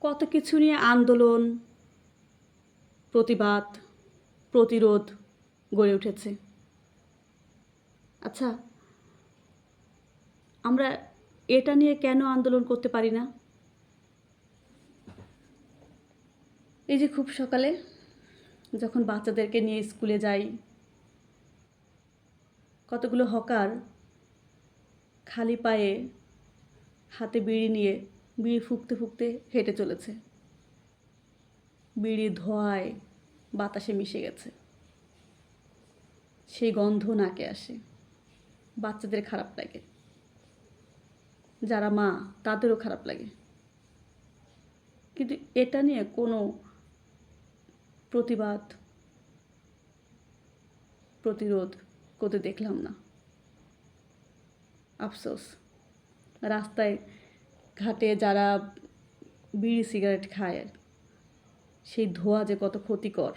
কত কিছু নিয়ে আন্দোলন, প্রতিবাদ, প্রতিরোধ গড়ে উঠেছে। আচ্ছা, আমরা এটা নিয়ে কেন আন্দোলন করতে পারি না? এই যে খুব সকালে যখন বাচ্চাদেরকে নিয়ে স্কুলে যাই, কতগুলো হকার খালি পায়ে হাতে বিড়ি নিয়ে বিড়ি ফুঁকতে ফুঁকতে হেঁটে চলেছে। বিড়ি ধোঁয়ায় বাতাসে মিশে গেছে, সেই গন্ধ নাকে আসে। বাচ্চাদের খারাপ লাগে, যারা মা তাদেরও খারাপ লাগে, কিন্তু এটা নিয়ে কোনো প্রতিবাদ, প্রতিরোধ করতে দেখলাম না। আফসোস, রাস্তায় ঘাটে যারা বিড়ি সিগারেট খায়, সেই ধোঁয়া যে কত ক্ষতিকর